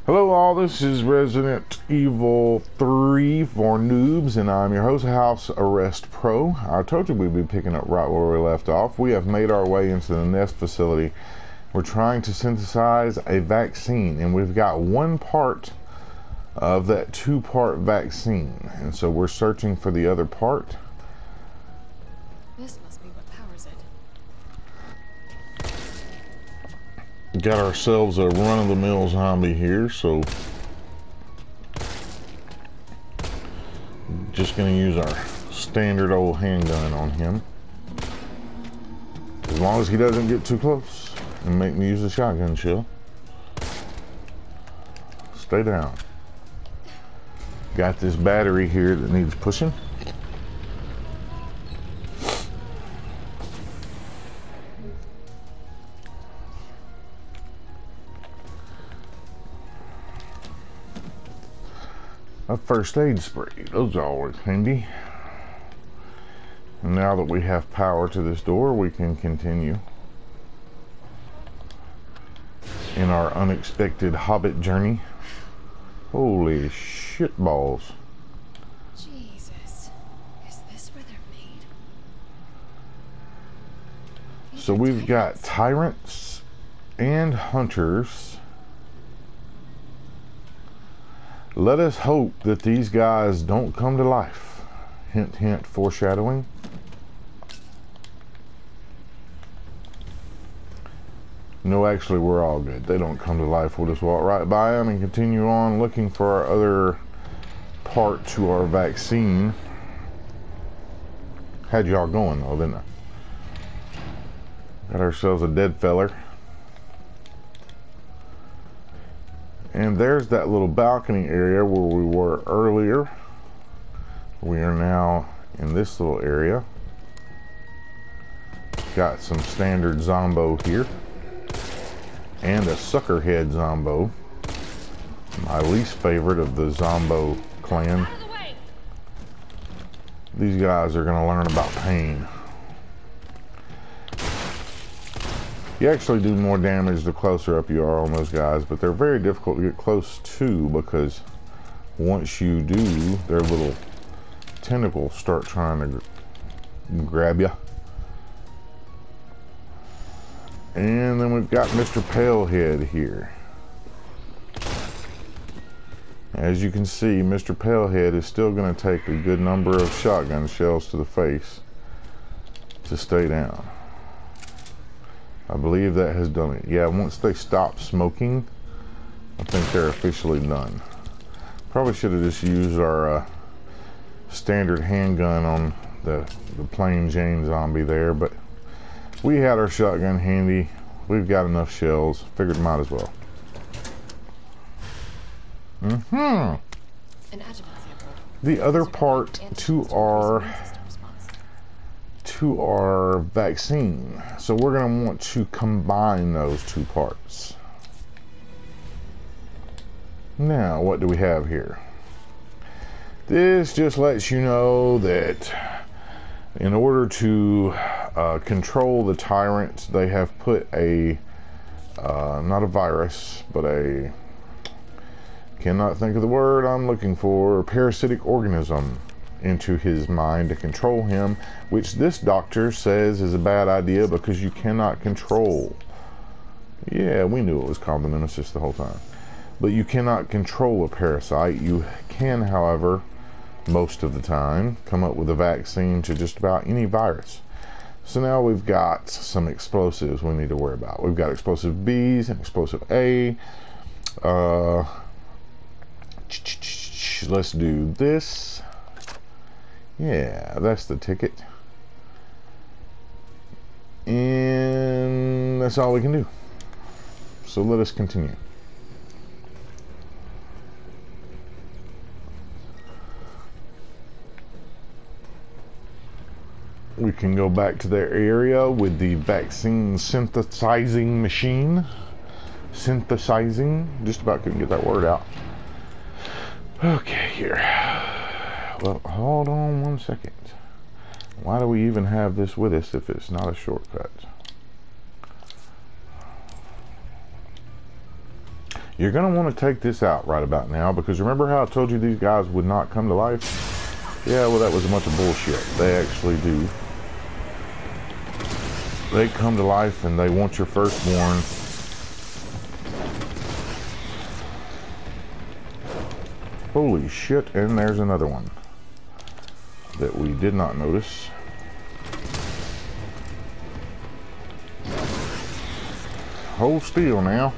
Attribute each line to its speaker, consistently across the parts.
Speaker 1: Hello all, this is Resident Evil 3 for Noobs, and I'm your host, House Arrest Pro. I told you we'd be picking up right where we left off. We have made our way into the Nest facility. We're trying to synthesize a vaccine, and we've got one part of that two-part vaccine, and so we're searching for the other part.
Speaker 2: This must be what powers it.
Speaker 1: Got ourselves a run-of-the-mill zombie here, so just gonna use our standard old handgun on him. As long as he doesn't get too close and make me use a shotgun shell. Stay down. Got this battery here that needs pushing. A first aid spray, those are always handy. And now that we have power to this door, we can continue in our unexpected hobbit journey. Holy shit balls.
Speaker 2: Jesus, is this where they're made?
Speaker 1: So we've got tyrants and hunters. Let us hope that these guys don't come to life. Hint, hint, foreshadowing. No, actually, we're all good. They don't come to life. We'll just walk right by them and continue on looking for our other part to our vaccine. Had y'all going, though, didn't I? Got ourselves a dead feller. And there's that little balcony area where we were earlier. We are now in this little area. Got some standard zombo here. And a sucker head zombo. My least favorite of the zombo clan. These guys are going to learn about pain. You actually do more damage the closer up you are on those guys, but they're very difficult to get close to because once you do, their little tentacles start trying to grab you. And then we've got Mr. Palehead here. As you can see, Mr. Palehead is still going to take a good number of shotgun shells to the face to stay down. I believe that has done it. Yeah, once they stop smoking, I think they're officially done. Probably should have just used our standard handgun on the plain Jane zombie there, but we had our shotgun handy. We've got enough shells. Figured might as well. The other part to our vaccine. So we're going to want to combine those two parts. Now, what do we have here? This just lets you know that in order to control the tyrants, they have put a, not a virus, but a, cannot think of the word I'm looking for, parasitic organism into his mind to control him, which this doctor says is a bad idea because you cannot control. Yeah, we knew it was called the Nemesis the whole time. But you cannot control a parasite. You can, however, most of the time, come up with a vaccine to just about any virus. So now we've got some explosives we need to worry about. We've got explosive B's and explosive A. Let's do this. Yeah, that's the ticket. And that's all we can do. So let us continue. We can go back to their area with the vaccine synthesizing machine. Synthesizing, just about couldn't get that word out. Okay, here. Well, hold on one second. Why do we even have this with us if it's not a shortcut? You're going to want to take this out right about now, because remember how I told you these guys would not come to life? Yeah, well, that was a bunch of bullshit. They actually do. They come to life and they want your firstborn. Holy shit, and there's another one that we did not notice. Hold still now.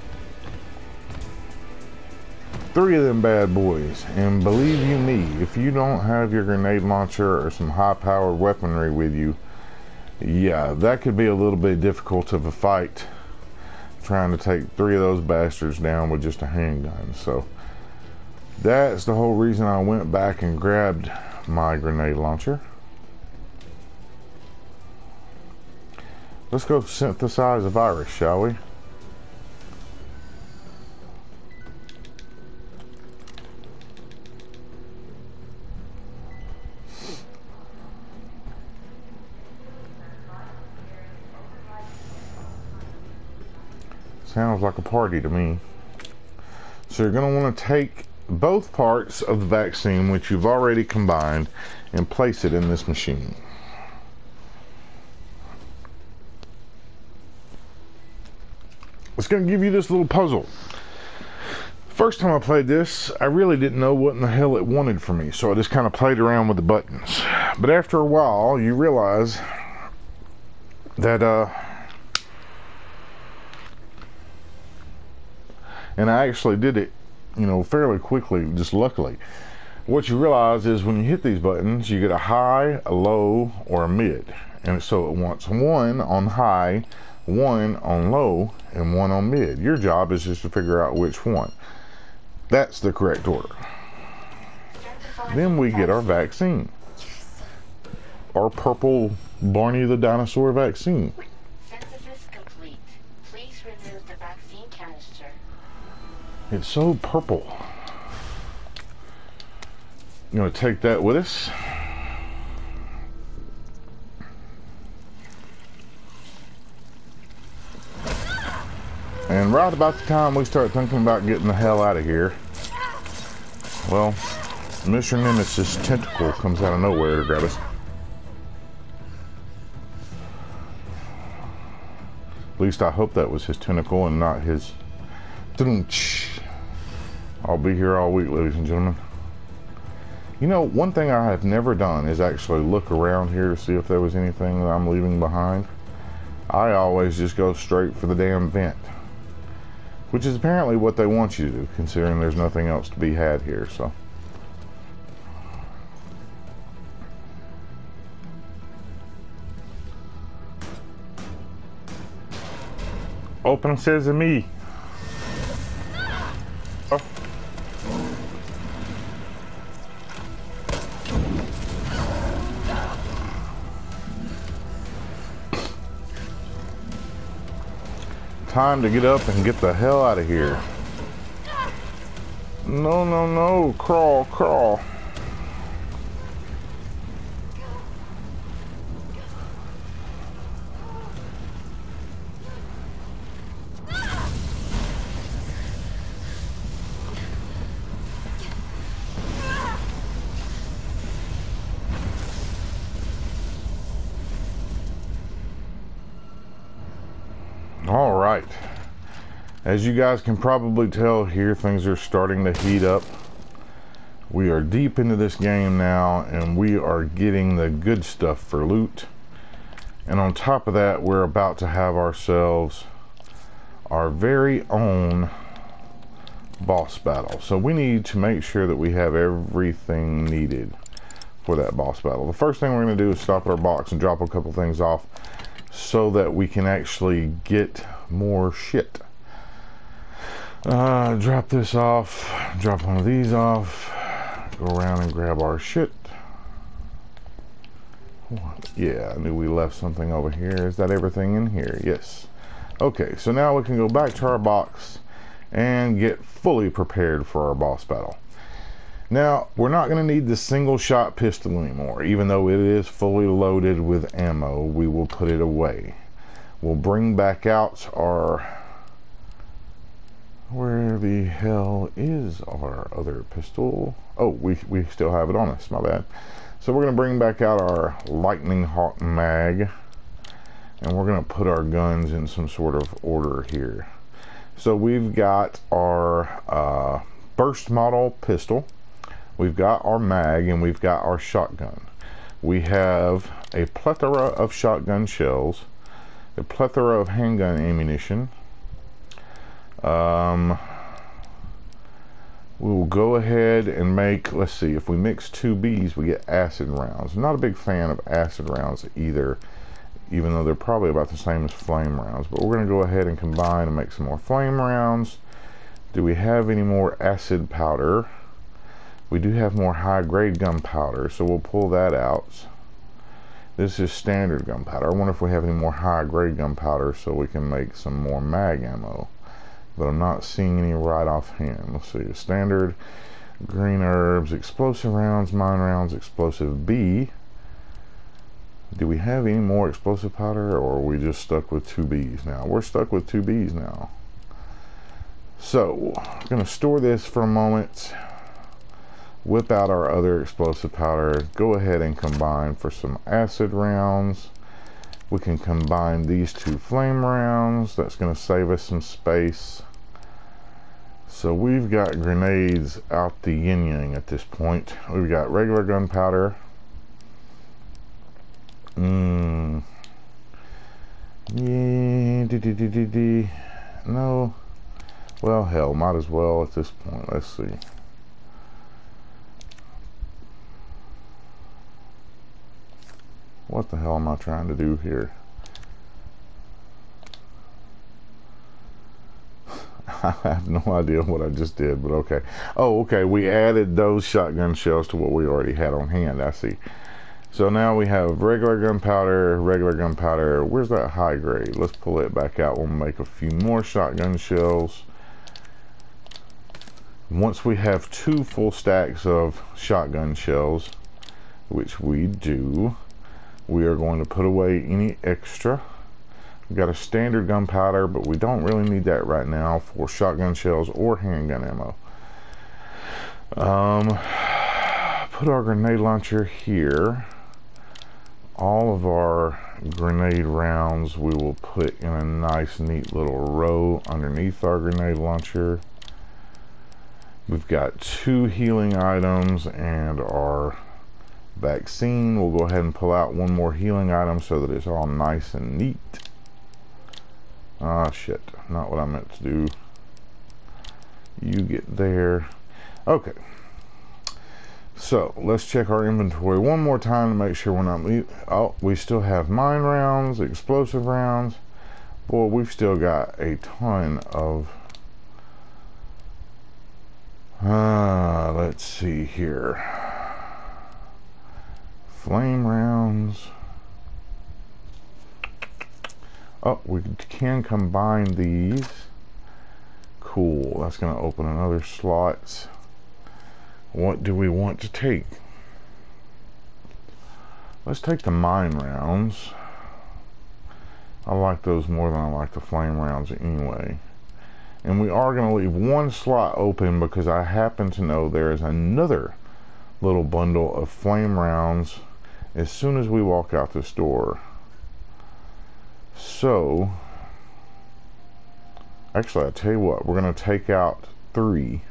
Speaker 1: 3 of them bad boys, and believe you me, if you don't have your grenade launcher or some high-powered weaponry with you, yeah, that could be a little bit difficult of a fight, trying to take 3 of those bastards down with just a handgun. So that's the whole reason I went back and grabbed my grenade launcher. Let's go synthesize a virus, shall we? Sounds like a party to me. So you're going to want to take both parts of the vaccine, which you've already combined, and place it in this machine. It's going to give you this little puzzle. First time I played this, I really didn't know what in the hell it wanted from me, so I just kind of played around with the buttons. But after a while, you realize that and I actually did it, you know, fairly quickly, just luckily. What you realize is when you hit these buttons, you get a high, a low, or a mid. And so it wants 1 on high, 1 on low, and 1 on mid. Your job is just to figure out which one. That's the correct order. Then we get our vaccine. Our purple Barney the Dinosaur vaccine.
Speaker 3: Synthesis complete. Please remove the vaccine canister.
Speaker 1: It's so purple. I'm going to take that with us. And right about the time we start thinking about getting the hell out of here, well, Mr. Nemesis' tentacle comes out of nowhere to grab us. At least I hope that was his tentacle and not his... I'll be here all week, ladies and gentlemen. You know, one thing I have never done is actually look around here to see if there was anything that I'm leaving behind. I always just go straight for the damn vent, which is apparently what they want you to do, considering there's nothing else to be had here. So open sesame. Oh. Time to get up and get the hell out of here. No, no, no. Crawl, crawl. All right. As you guys can probably tell here, things are starting to heat up. We are deep into this game now, and we are getting the good stuff for loot. And on top of that, we're about to have ourselves our very own boss battle. So we need to make sure that we have everything needed for that boss battle. The first thing we're going to do is stop at our box and drop a couple things off so that we can actually get more shit. Drop this off, drop one of these off, go around and grab our shit. Yeah, I knew we left something over here. Is that everything in here? Yes. Okay, so now we can go back to our box and get fully prepared for our boss battle. Now, we're not going to need the single shot pistol anymore. Even though it is fully loaded with ammo, we will put it away. We'll bring back out our Where the hell is our other pistol? Oh, we still have it on us, my bad. So we're going to bring back out our Lightning Hawk mag, and we're going to put our guns in some sort of order here. So we've got our burst model pistol, we've got our mag, and we've got our shotgun. We have a plethora of shotgun shells, a plethora of handgun ammunition. We will go ahead and make, let's see, if we mix 2 Bs, we get acid rounds. I'm not a big fan of acid rounds either, even though they're probably about the same as flame rounds. But we're going to go ahead and combine and make some more flame rounds. Do we have any more acid powder? We do have more high-grade gunpowder, so we'll pull that out. This is standard gunpowder. I wonder if we have any more high-grade gunpowder so we can make some more mag ammo. But I'm not seeing any right offhand. Let's see, standard, green herbs, explosive rounds, mine rounds, explosive B. Do we have any more explosive powder, or are we just stuck with 2 Bs now? We're stuck with 2 Bs now. So, I'm going to store this for a moment, whip out our other explosive powder, go ahead and combine for some acid rounds. We can combine these 2 flame rounds. That's going to save us some space. So we've got grenades out the yin-yang at this point. We've got regular gunpowder. Yeah, no. Well, hell, might as well at this point. Let's see. What the hell am I trying to do here? I have no idea what I just did, but okay. Oh, okay, we added those shotgun shells to what we already had on hand, I see. So now we have regular gunpowder, regular gunpowder. Where's that high grade? Let's pull it back out. We'll make a few more shotgun shells. Once we have 2 full stacks of shotgun shells, which we do, we are going to put away any extra. We've got a standard gunpowder, but we don't really need that right now for shotgun shells or handgun ammo. Put our grenade launcher here. All of our grenade rounds we will put in a nice, neat little row underneath our grenade launcher. We've got 2 healing items and our vaccine. We'll go ahead and pull out 1 more healing item so that it's all nice and neat. Ah, shit. Not what I meant to do. You get there. Okay. So, let's check our inventory one more time to make sure we're not... Oh, we still have mine rounds, explosive rounds. Boy, we've still got a ton of... let's see here. Flame rounds. Oh, we can combine these. Cool. That's going to open another slot. What do we want to take? Let's take the mine rounds. I like those more than I like the flame rounds anyway. And we are going to leave 1 slot open because I happen to know there is another little bundle of flame rounds as soon as we walk out this door. So, actually, I'll tell you what, we're going to take out 3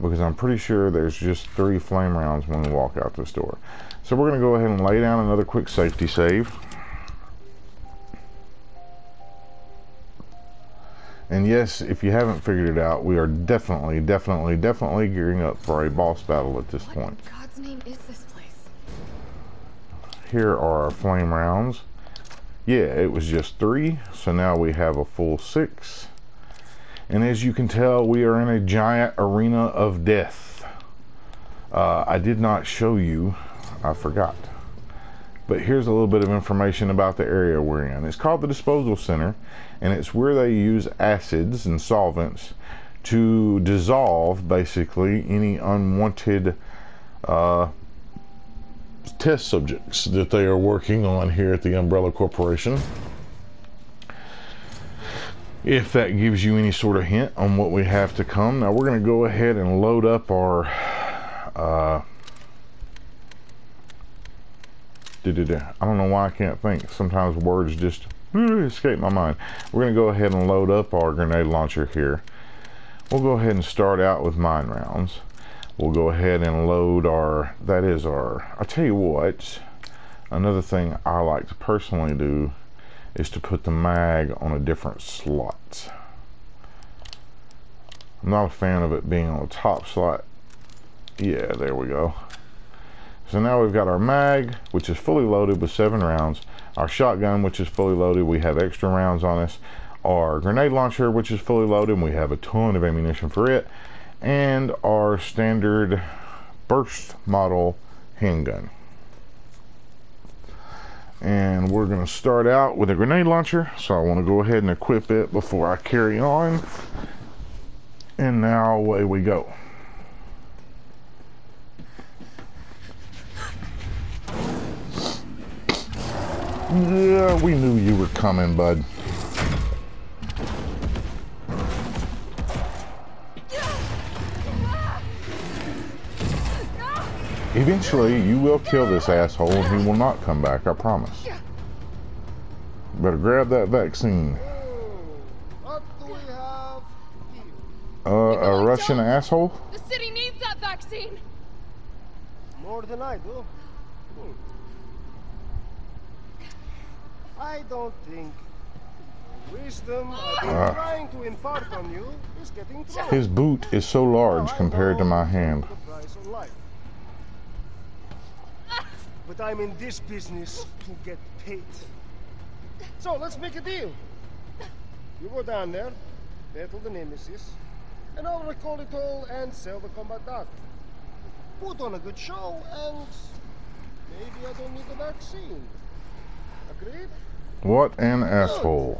Speaker 1: because I'm pretty sure there's just 3 flame rounds when we walk out this door. So we're going to go ahead and lay down another quick safety save. And yes, if you haven't figured it out, we are definitely gearing up for a boss battle at this point.
Speaker 2: What in God's name is this place?
Speaker 1: Here are our flame rounds. Yeah, it was just 3, so now we have a full 6. And as you can tell, we are in a giant arena of death. I did not show you, I forgot. But here's a little bit of information about the area we're in. It's called the Disposal Center, and it's where they use acids and solvents to dissolve, basically, any unwanted test subjects that they are working on here at the Umbrella Corporation. if that gives you any sort of hint on what we have to come. Now we're going to go ahead and load up our I don't know why I can't think. Sometimes words just escape my mind. We're going to go ahead and load up our grenade launcher here. We'll go ahead and start out with mine rounds. We'll go ahead and load our, I'll tell you what, another thing I like to personally do is to put the mag on a different slot. I'm not a fan of it being on the top slot. Yeah, there we go. So now we've got our mag, which is fully loaded with 7 rounds. Our shotgun, which is fully loaded, we have extra rounds on us. Our grenade launcher, which is fully loaded, and we have a ton of ammunition for it. And our standard burst model handgun. And we're going to start out with a grenade launcher, so I want to go ahead and equip it before I carry on. And now away we go. Yeah, we knew you were coming, bud. Eventually, you will kill this asshole and he will not come back, I promise. Better grab that vaccine.
Speaker 4: What do we have here?
Speaker 1: A Russian asshole?
Speaker 2: The city needs that vaccine.
Speaker 4: More than I do. I don't think the wisdom I've been trying to impart on you is getting through.
Speaker 1: His boot is so large compared to my hand.
Speaker 4: The price of life. But I'm in this business to get paid. So let's make a deal. You go down there, battle the Nemesis, and I'll recall it all and sell the combat data. Put on a good show, and maybe I don't need the vaccine. Agreed?
Speaker 1: What an asshole.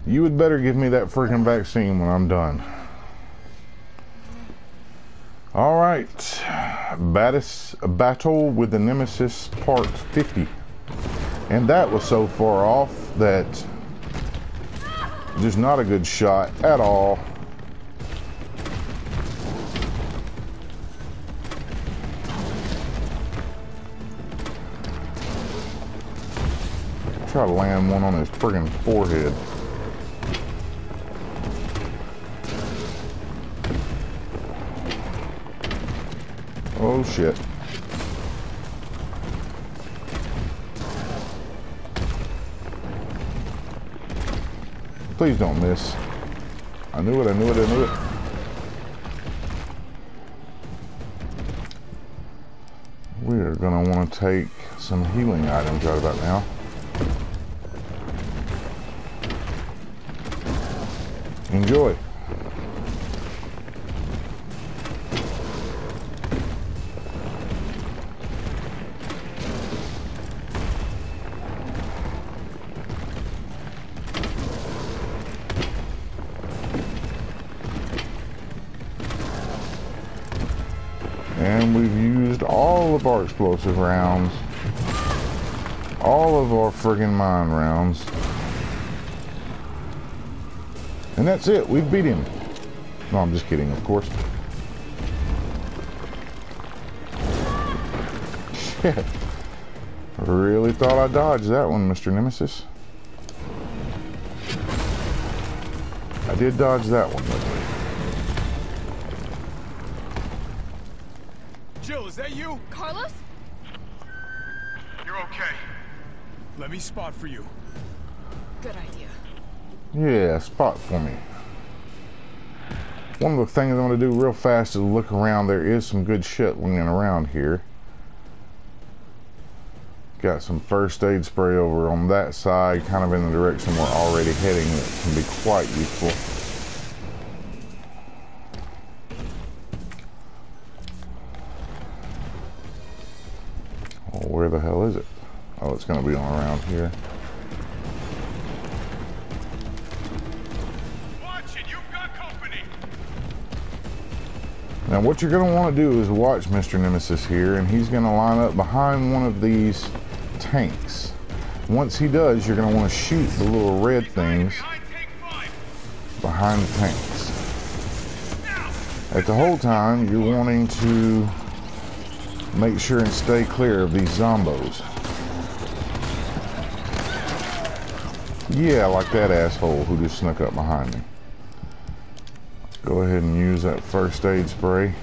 Speaker 1: You would better give me that freaking vaccine when I'm done. Alright. Battle with the Nemesis Part 50. And that was so far off that just not a good shot at all. Try to land one on his friggin' forehead. Oh shit. Please don't miss. I knew it, I knew it, I knew it. We are gonna want to take some healing items right about now. Enjoy. And we've used all of our explosive rounds, all of our friggin' mine rounds. And that's it, we've beat him. No, I'm just kidding, of course. Shit. Really thought I dodged that one, Mr. Nemesis. I did dodge that one, though.
Speaker 5: Jill, is that you?
Speaker 2: Carlos?
Speaker 5: You're okay. Let me spot for you.
Speaker 2: Good idea.
Speaker 1: Yeah, spot for me. One of the things I'm going to do real fast is look around. There is some good shit laying around here. Got some first aid spray over on that side, kind of in the direction we're already heading. That can be quite useful. Oh, where the hell is it? Oh, it's going to be on around here. Now what you're going to want to do is watch Mr. Nemesis here, and he's going to line up behind one of these tanks. Once he does, you're going to want to shoot the little red things behind the tanks. At the whole time, you're wanting to make sure and stay clear of these zombos. Yeah, like that asshole who just snuck up behind me. Go ahead and use that first aid spray.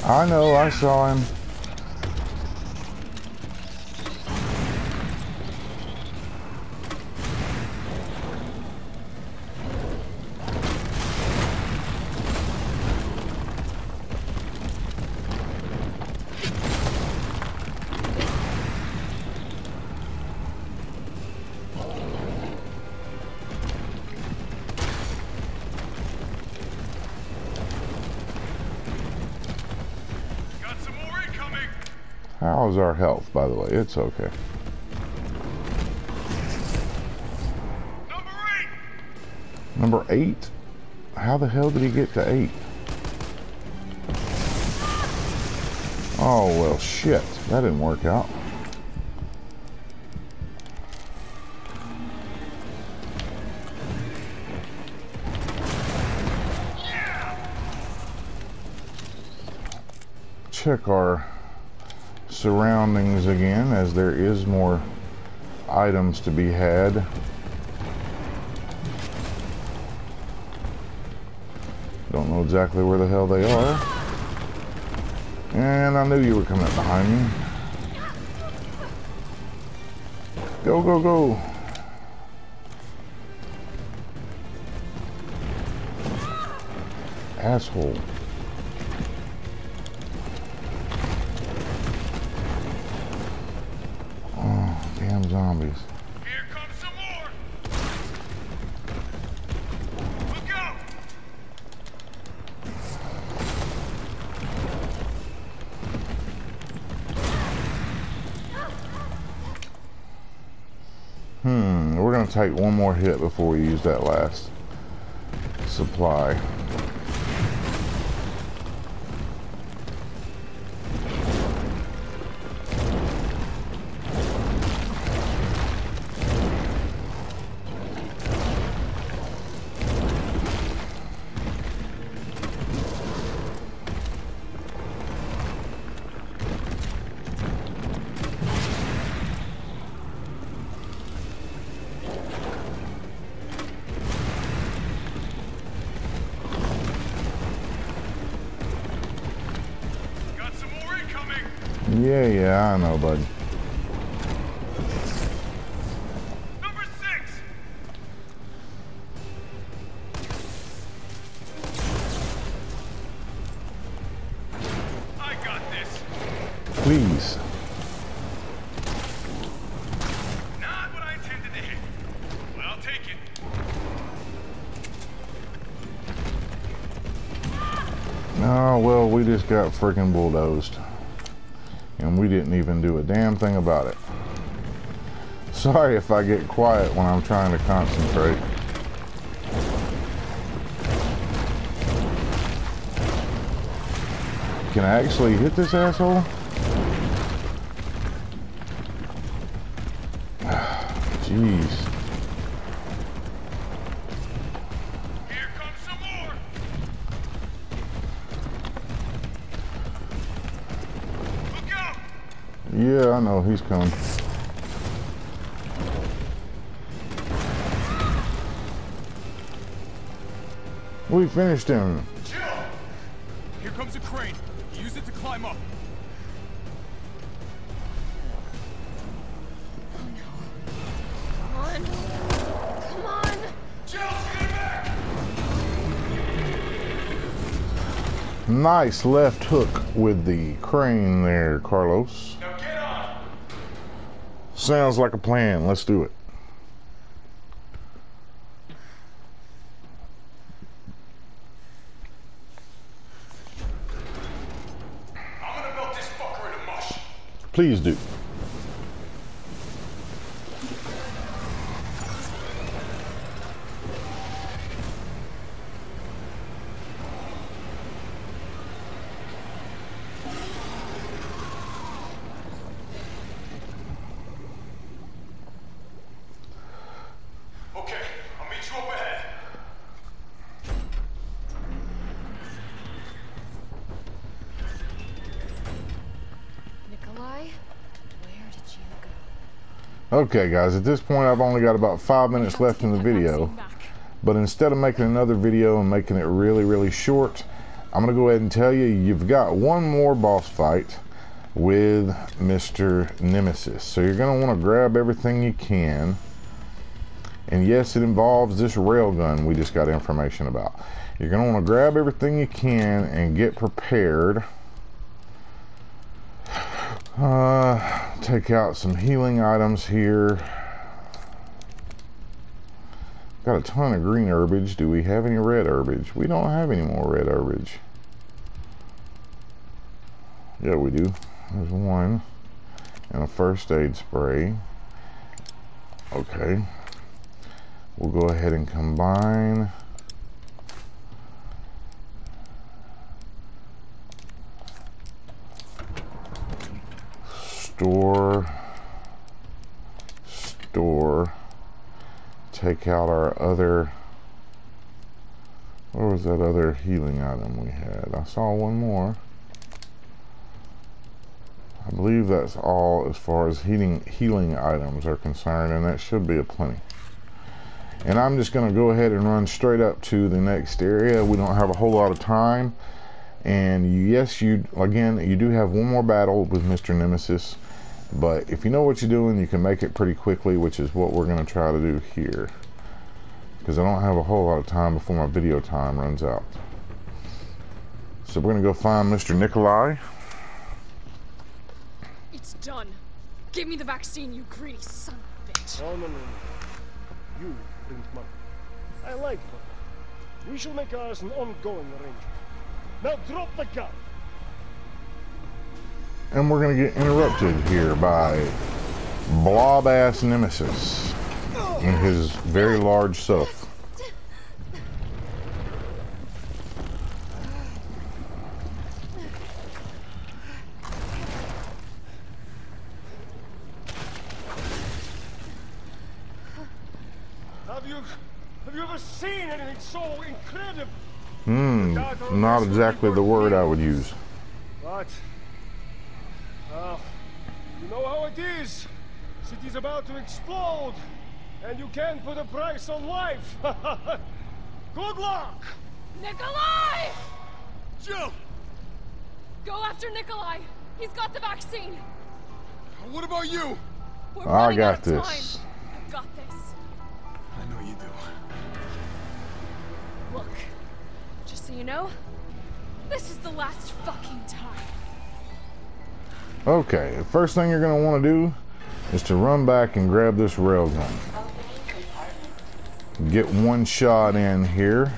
Speaker 1: I know, I saw him. How's our health, by the way? It's okay. Number 8? How the hell did he get to 8? Oh, well, shit. That didn't work out. Check our surroundings again, as there is more items to be had. Don't know exactly where the hell they are. And I knew you were coming up behind me. Go, go, go. Asshole. Damn zombies.
Speaker 5: Here comes some more. Look out.
Speaker 1: We're gonna take one more hit before we use that last supply. Yeah, I know, bud.
Speaker 5: Number 6. I got this.
Speaker 1: Please.
Speaker 5: Not what I intended to hit. But I'll take it.
Speaker 1: Oh, well, we just got freaking bulldozed. And we didn't even do a damn thing about it. Sorry if I get quiet when I'm trying to concentrate. Can I actually hit this asshole? Jeez.
Speaker 5: Here comes some more. Look out.
Speaker 1: Yeah, I know, he's coming. We finished him.
Speaker 5: Chill. Here comes a crane. Use it to climb up.
Speaker 2: Come on. Come on.
Speaker 5: Jill, get back.
Speaker 1: Nice left hook with the crane there, Carlos.
Speaker 5: Now get on.
Speaker 1: Sounds like a plan. Let's do it. Please do.
Speaker 5: Okay, I'll meet you up ahead.
Speaker 2: Nikolai, where did you go?
Speaker 1: Okay, guys, at this point, I've only got about 5 minutes left in the video. But instead of making another video and making it really, really short, I'm going to go ahead and tell you, you've got one more boss fight with Mr. Nemesis. So you're going to want to grab everything you can. And yes, it involves this railgun we just got information about. You're going to want to grab everything you can and get prepared. Take out some healing items here. Got a ton of green herbage. Do we have any red herbage? We don't have any more red herbage. Yeah, we do. There's one. And a first aid spray. Okay. We'll go ahead and combine. Store. Take out our other. Where was that other healing item we had? I saw one more. I believe that's all as far as healing items are concerned, and that should be a plenty. And I'm just going to go ahead and run straight up to the next area. We don't have a whole lot of time. And yes, you do have one more battle with Mr. Nemesis. But if you know what you're doing, you can make it pretty quickly, which is what we're going to try to do here. Because I don't have a whole lot of time before my video time runs out. So we're going to go find Mr. Nikolai.
Speaker 2: It's done. Give me the vaccine, you greedy son of a bitch.
Speaker 4: No. You bring money. I like money. We shall make ours an ongoing arrangement. Now drop the gun.
Speaker 1: And we're going to get interrupted here by blob-ass Nemesis and his very large self.
Speaker 4: Have you ever seen anything so incredible?
Speaker 1: Not exactly the word I would use.
Speaker 4: But, you know how it is. City's about to explode, and you can't put a price on life. Good luck!
Speaker 2: Nikolai!
Speaker 5: Jill!
Speaker 2: Go after Nikolai. He's got the vaccine.
Speaker 5: What about you?
Speaker 2: We're
Speaker 1: I
Speaker 2: running
Speaker 1: got
Speaker 2: out of
Speaker 1: this.
Speaker 2: time. I've got this.
Speaker 5: I know you do.
Speaker 2: Look, just so you know, this is the last fucking time.
Speaker 1: Okay, the first thing you're going to want to do is to run back and grab this railgun. Get one shot in here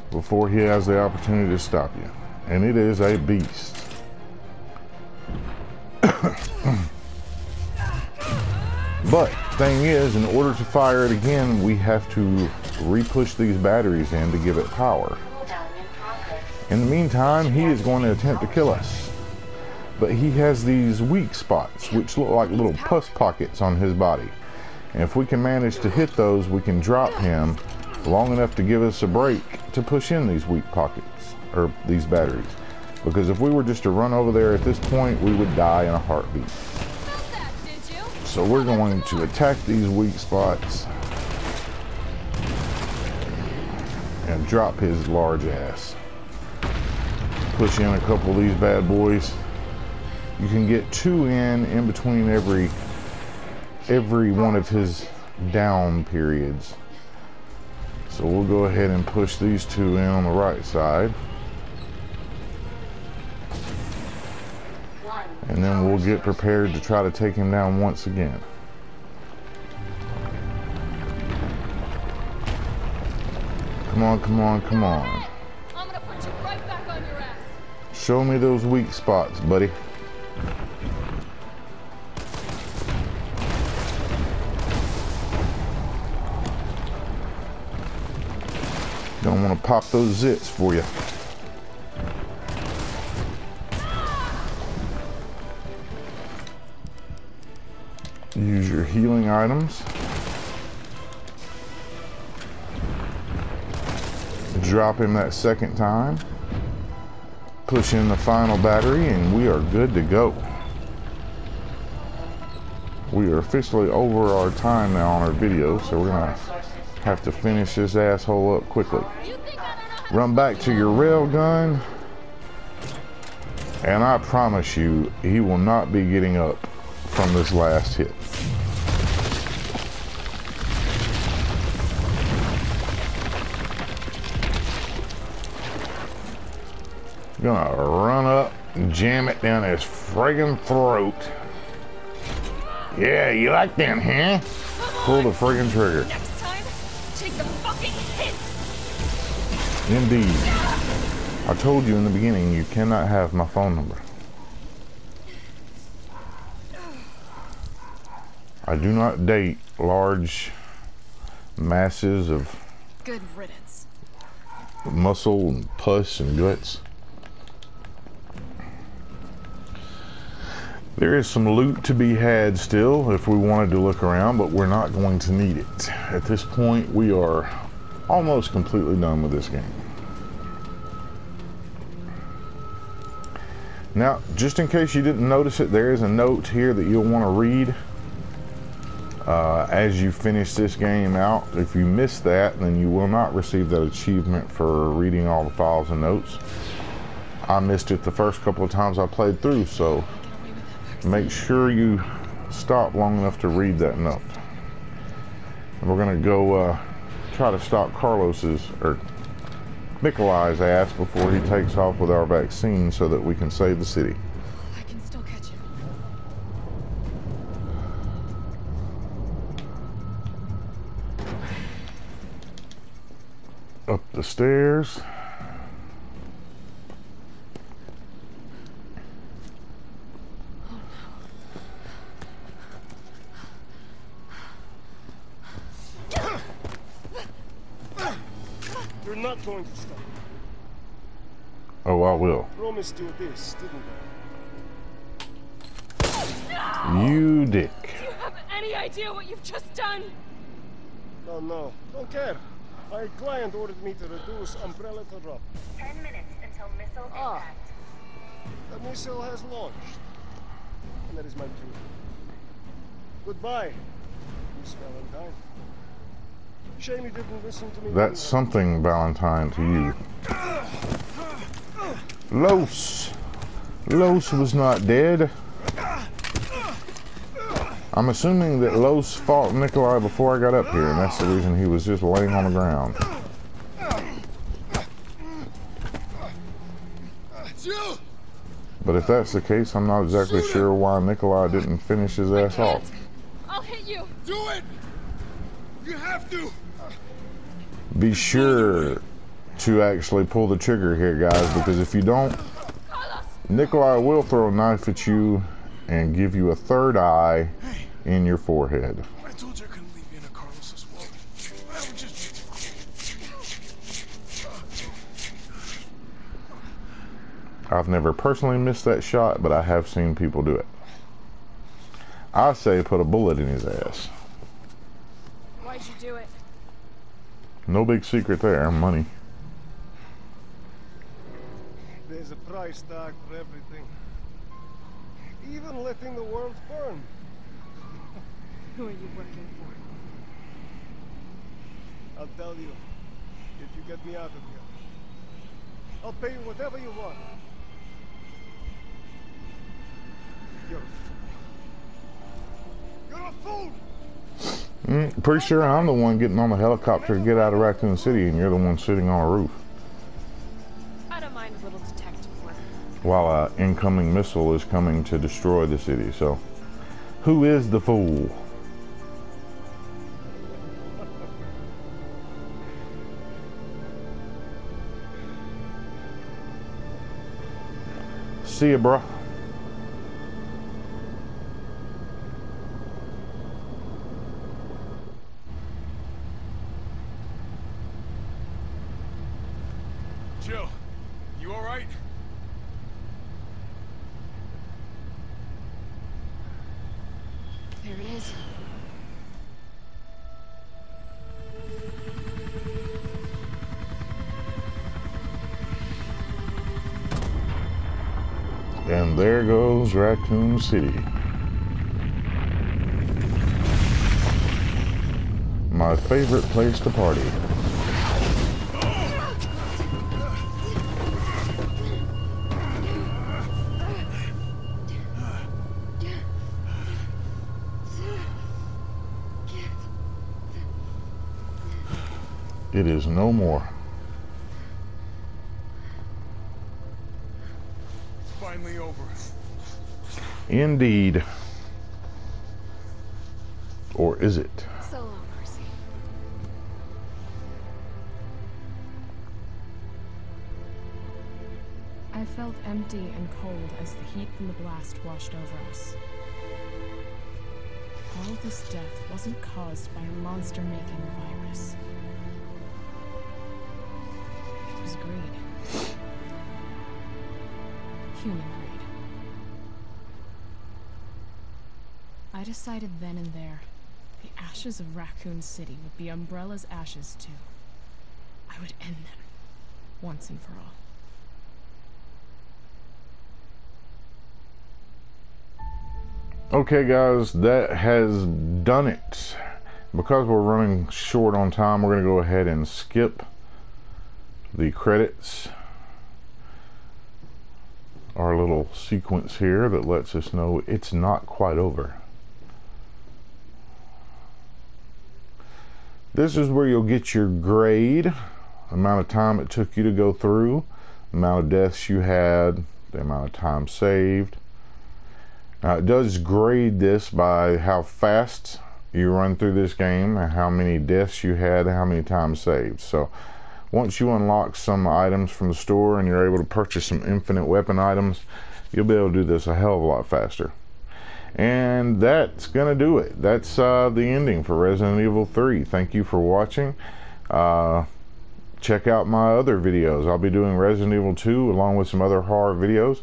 Speaker 1: before he has the opportunity to stop you. And it is a beast. But thing is, in order to fire it again, we have to re-push these batteries in to give it power. In the meantime, he is going to attempt to kill us. But he has these weak spots, which look like little pus pockets on his body. And if we can manage to hit those, we can drop him long enough to give us a break to push in these weak pockets, or these batteries. Because if we were just to run over there at this point, we would die in a heartbeat. So we're going to attack these weak spots and drop his large ass. Push in a couple of these bad boys. You can get 2 in between every one of his down periods. So we'll go ahead and push these 2 in on the right side. And then we'll get prepared to try to take him down once again. Come on, come on, come on.
Speaker 2: I'm gonna put you right back on your ass.
Speaker 1: Show me those weak spots, buddy. Gonna want to pop those zits for you. Use your healing items. Drop him that second time. Push in the final battery and we are good to go. We are officially over our time now on our video, so we're gonna have to finish this asshole up quickly. Run back to your railgun, and I promise you, he will not be getting up from this last hit. Gonna run up and jam it down his friggin' throat. Yeah, you like that, huh? Pull the friggin' trigger.
Speaker 2: Next time, take the fucking hit.
Speaker 1: Indeed. I told you in the beginning, you cannot have my phone number. I do not date large masses of
Speaker 2: Good riddance.
Speaker 1: muscle and pus and guts. There is some loot to be had still if we wanted to look around, but we're not going to need it. At this point, we are almost completely done with this game. Now, just in case you didn't notice it, there is a note here that you'll want to read as you finish this game out. If you miss that, then you will not receive that achievement for reading all the files and notes. I missed it the first couple of times I played through, so make sure you stop long enough to read that note. And we're gonna go try to stop Carlos's or Nikolai's ass before he takes off with our vaccine so that we can save the city.
Speaker 2: I can still catch him.
Speaker 1: Up the stairs.
Speaker 4: You're not going to stop.
Speaker 1: Oh, I will.
Speaker 4: Promised you this, didn't
Speaker 1: You dick.
Speaker 2: Do you have any idea what you've just done?
Speaker 4: I? No, don't care. My client ordered me to reduce Umbrella to drop.
Speaker 3: 10 minutes until missile impact.
Speaker 4: The missile has launched. And that is my cue. Goodbye, Miss Valentine. Shame you didn't listen to me.
Speaker 1: That's something, Valentine, to you. Los was not dead. I'm assuming that Los fought Nikolai before I got up here, and that's the reason he was just laying on the ground. But if that's the case, I'm not exactly sure why Nikolai didn't finish his ass off.
Speaker 2: I'll hit you.
Speaker 5: Do it! You have to!
Speaker 1: Be sure to actually pull the trigger here, guys, because if you don't, Nikolai will throw a knife at you and give you a third eye in your forehead.
Speaker 5: I told you I couldn't leave you in a Carlos's world. I would just...
Speaker 1: I've never personally missed that shot, but I have seen people do it. I say put a bullet in his ass.
Speaker 2: Why'd you do it?
Speaker 1: No big secret there, money.
Speaker 4: There's a price tag for everything. Even letting the world burn.
Speaker 2: Who are you working for?
Speaker 4: I'll tell you, if you get me out of here. I'll pay you whatever you want. You're a fool!
Speaker 1: Pretty sure I'm the one getting on the helicopter to get out of Raccoon City, and you're the one sitting on a roof.
Speaker 2: I don't mind a little detective work.
Speaker 1: While an incoming missile is coming to destroy the city, so who is the fool? See ya, bruh.
Speaker 5: Jill, you all right?
Speaker 2: There it is.
Speaker 1: And there goes Raccoon City. My favorite place to party. It is no more.
Speaker 5: It's finally over.
Speaker 1: Indeed. Or is it?
Speaker 2: So long, Percy. I felt empty and cold as the heat from the blast washed over us. All this death wasn't caused by a monster-making virus. It was greed. Human greed. I decided then and there, the ashes of Raccoon City would be Umbrella's ashes too. I would end them, once and for all.
Speaker 1: Okay guys, that has done it. Because we're running short on time, we're going to go ahead and skip the credits. Our little sequence here that lets us know it's not quite over. This is where you'll get your grade, the amount of time it took you to go through, the amount of deaths you had, the amount of time saved. Now it does grade this by how fast you run through this game and how many deaths you had and how many times saved. So once you unlock some items from the store and you're able to purchase some infinite weapon items, you'll be able to do this a hell of a lot faster. And that's gonna do it. That's the ending for Resident Evil 3. Thank you for watching. Check out my other videos. I'll be doing Resident Evil 2 along with some other horror videos.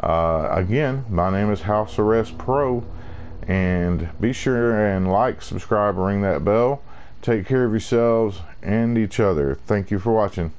Speaker 1: Again, my name is House Arrest Pro, and be sure and like, subscribe, and ring that bell. Take care of yourselves and each other. Thank you for watching.